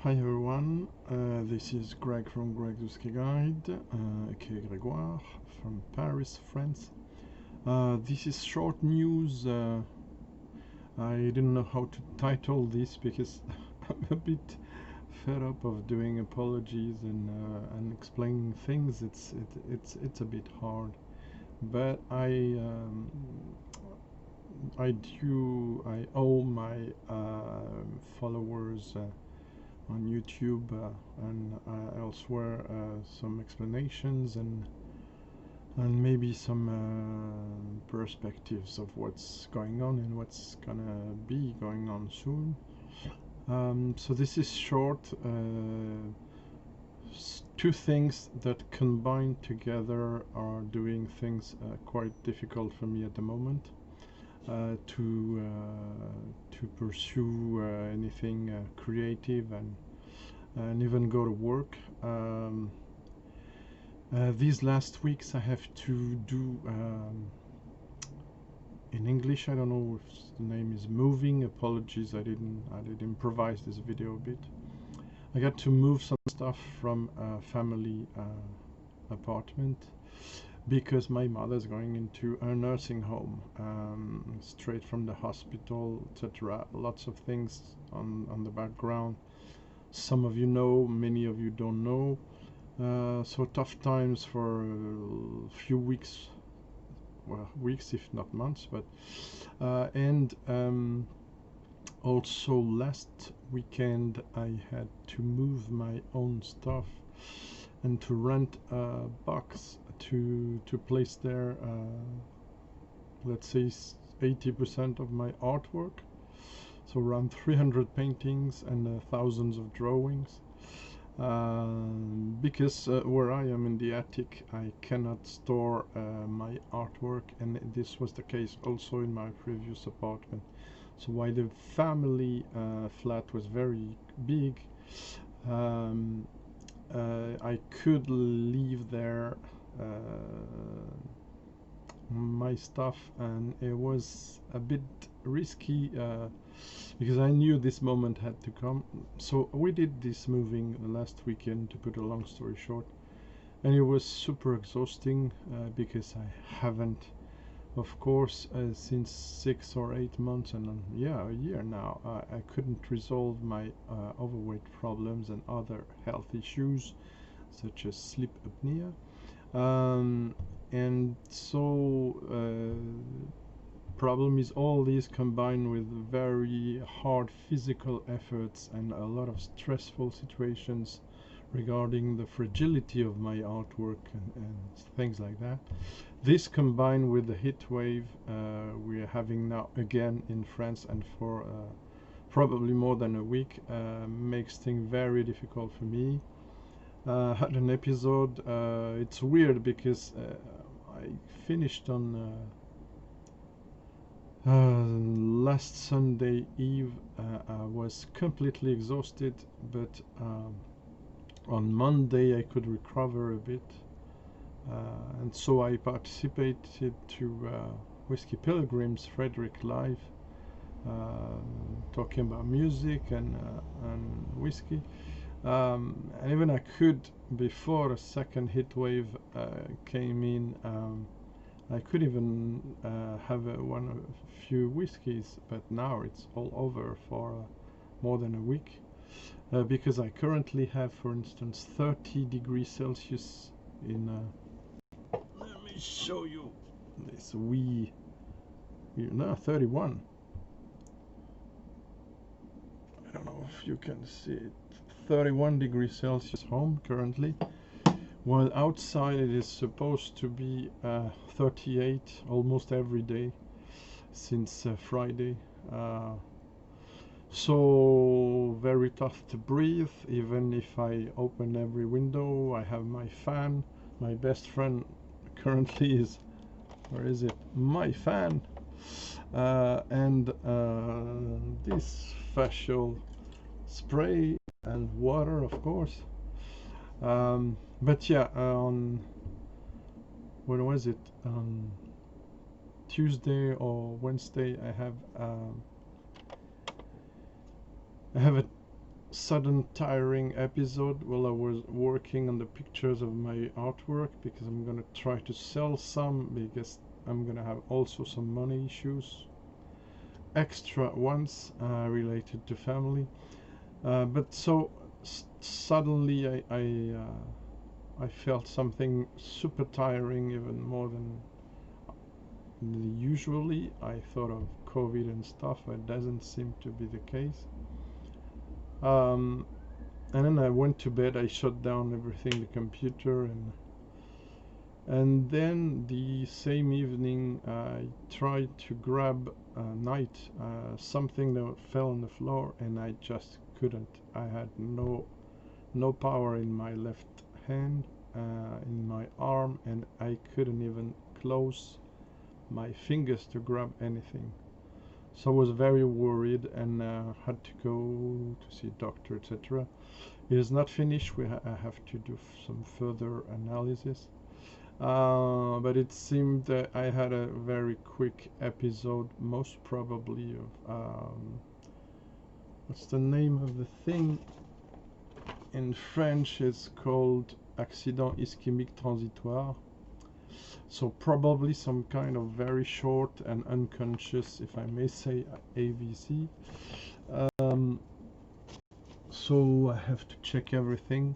Hi everyone, this is Greg from Greg's Whisky Guide, aka Grégoire from Paris, France. This is short news. I didn't know how to title this because I'm a bit fed up of doing apologies and explaining things. It's a bit hard, but I owe my followers on YouTube and elsewhere some explanations and maybe some perspectives of what's going on and what's gonna be going on soon. So this is short. Two things that combined together are doing things quite difficult for me at the moment. To pursue anything creative and even go to work. These last weeks I have to do in English. I don't know if the name is moving. Apologies, I did improvise this video a bit. I got to move some stuff from a family apartment because my mother's going into a nursing home, straight from the hospital, etc. Lots of things on the background. Some of you know, many of you don't know. So tough times for a few weeks, well, weeks if not months, but and also last weekend I had to move my own stuff and to rent a box to place there, let's say 80% of my artwork, so around 300 paintings and thousands of drawings, because where I am in the attic I cannot store my artwork, and this was the case also in my previous apartment. So while the family flat was very big, I could leave there my stuff, and it was a bit risky because I knew this moment had to come. So we did this moving last weekend, to put a long story short, and it was super exhausting because I haven't, of course, since 6 or 8 months and yeah, a year now, I couldn't resolve my overweight problems and other health issues such as sleep apnea. And so problem is all these combined with very hard physical efforts and a lot of stressful situations regarding the fragility of my artwork and things like that. This combined with the heat wave we're having now again in France, and for probably more than a week, makes things very difficult for me. Had an episode. It's weird because I finished on last Sunday Eve. I was completely exhausted, but on Monday I could recover a bit, and so I participated to Whisky Pilgrim's Frederick Live, talking about music and whiskey. And even I could, before the second heat wave came in, I could even have a few whiskeys, but now it's all over for more than a week, because I currently have, for instance, 30 degrees Celsius in let me show you this no, 31. I don't know if you can see it. 31 degrees Celsius home currently, while outside it is supposed to be 38 almost every day since Friday. So very tough to breathe. Even if I open every window, I have my fan. My best friend currently is, where is it? My fan. And this facial spray and water, of course. But yeah, on when was it? Tuesday or Wednesday, I have a sudden tiring episode while I was working on the pictures of my artwork, because I'm gonna try to sell some, because I'm gonna have also some money issues, extra ones related to family. But so suddenly I felt something super tiring, even more than usually. I thought of COVID and stuff. It doesn't seem to be the case. Um, and then I went to bed. I shut down everything, the computer, and then the same evening I tried to grab something that fell on the floor, and I just couldn't. I had no power in my left hand, in my arm, and I couldn't even close my fingers to grab anything. So I was very worried, and had to go to see a doctor, etc. It is not finished. I have to do some further analysis. But it seemed that I had a very quick episode, most probably of what's the name of the thing? In French, it's called accident ischémique transitoire. So probably some kind of very short and unconscious, if I may say, AVC. So I have to check everything.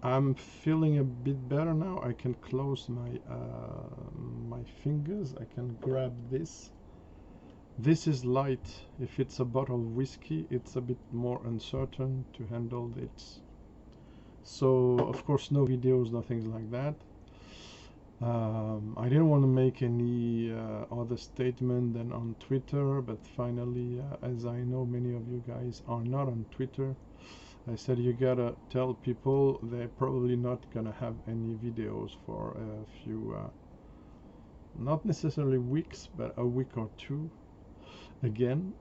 I'm feeling a bit better now. I can close my fingers. I can grab this. This is light. If it's a bottle of whiskey, it's a bit more uncertain to handle it. So of course no videos, nothing like that. I didn't want to make any other statement than on Twitter, but finally, as I know many of you guys are not on Twitter, I said you gotta tell people they're probably not gonna have any videos for a few, not necessarily weeks, but a week or two again.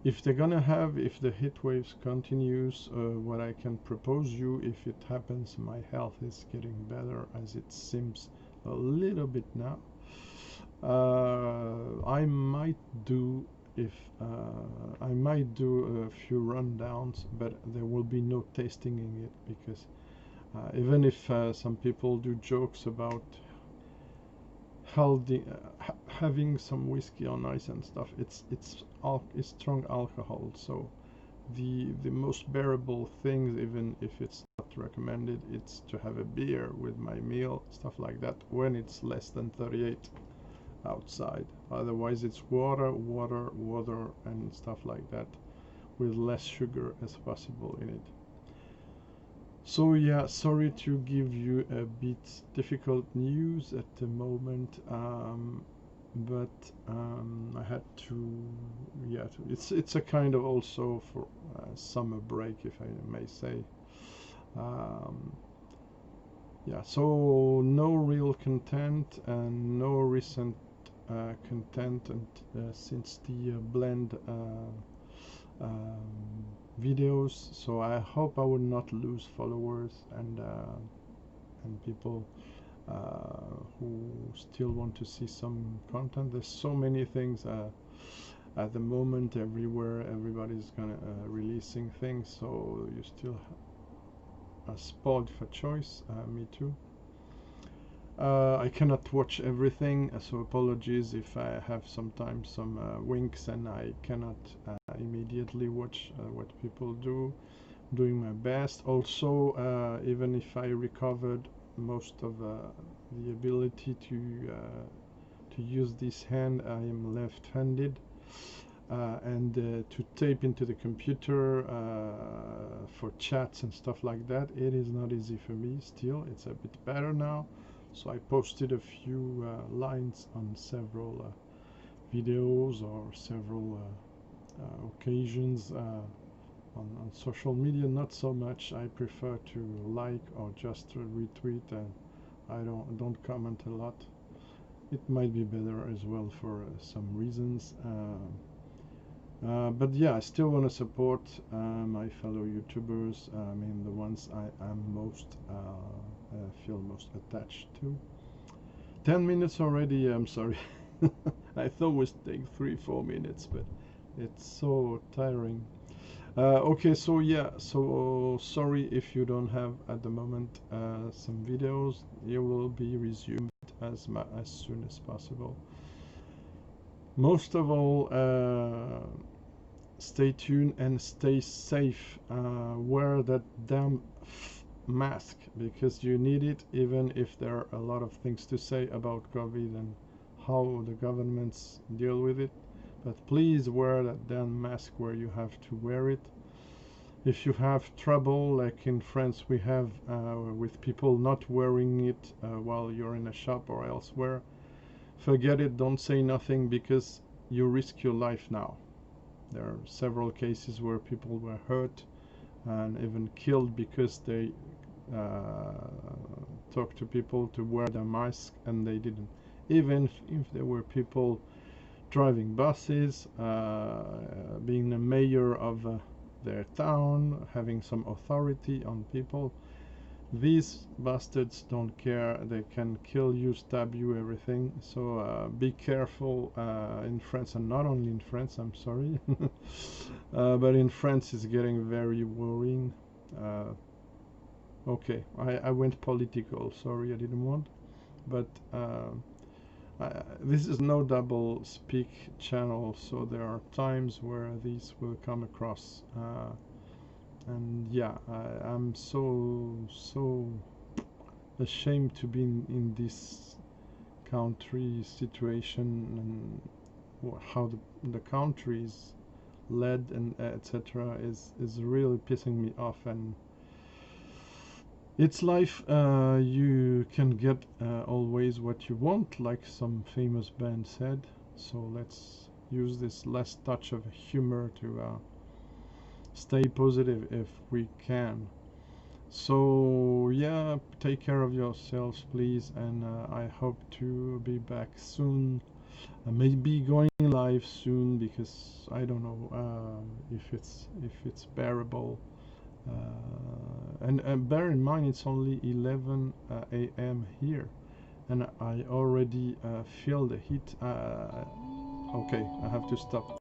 If they're gonna have, if the heat waves continues, what I can propose you, if it happens, my health is getting better, as it seems a little bit now. I might do a few rundowns, but there will be no tasting in it, because even if some people do jokes about having some whiskey on ice and stuff, it's strong alcohol, so the most bearable things, even if it's not recommended, it's to have a beer with my meal, stuff like that, when it's less than 38 outside. Otherwise it's water, and stuff like that, with less sugar as possible in it. So yeah, sorry to give you a bit difficult news at the moment, but I had to, yeah, it's a kind of also for summer break, if I may say. Yeah, so no real content and no recent content, and since the blend videos, so I hope I will not lose followers and people who still want to see some content. There's so many things at the moment everywhere. Everybody's gonna releasing things, so you still are spoiled for choice. Me too. I cannot watch everything, so apologies if I have sometimes some winks and I cannot immediately watch what people do. Doing my best. Also, even if I recovered most of the ability to use this hand, I am left-handed, and to tape into the computer for chats and stuff like that, it is not easy for me. Still, it's a bit better now. So I posted a few lines on several videos or several occasions on social media. Not so much. I prefer to like or just retweet, and I don't comment a lot. It might be better as well for some reasons. But yeah, I still want to support my fellow YouTubers. I mean, the ones I am most feel most attached to. 10 minutes already. I'm sorry. I thought it would take 3-4 minutes, but it's so tiring. Okay, so yeah, so sorry if you don't have at the moment some videos. It will be resumed as soon as possible. Most of all, stay tuned and stay safe. Wear that damn mask because you need it, even if there are a lot of things to say about COVID and how the governments deal with it. But please wear that damn mask where you have to wear it. If you have trouble, like in France we have with people not wearing it while you're in a shop or elsewhere, forget it, don't say nothing because you risk your life now. There are several cases where people were hurt and even killed because they talked to people to wear their mask and they didn't. Even if there were people driving buses, being the mayor of their town, having some authority on people, these bastards don't care. They can kill you, stab you, everything. So be careful in France, and not only in France, I'm sorry. But in France it's getting very worrying. Okay, I went political, sorry, I didn't want. But this is no double speak channel, so there are times where these will come across. And yeah, I'm so ashamed to be in this country situation and how the country is led and etc. is really pissing me off. And it's life. You can get always what you want, like some famous band said. So let's use this last touch of humor to stay positive if we can. So yeah, take care of yourselves please, and I hope to be back soon. Maybe going live soon because I don't know if it's bearable. And bear in mind it's only 11 a.m. here, and I already feel the heat. Okay, I have to stop.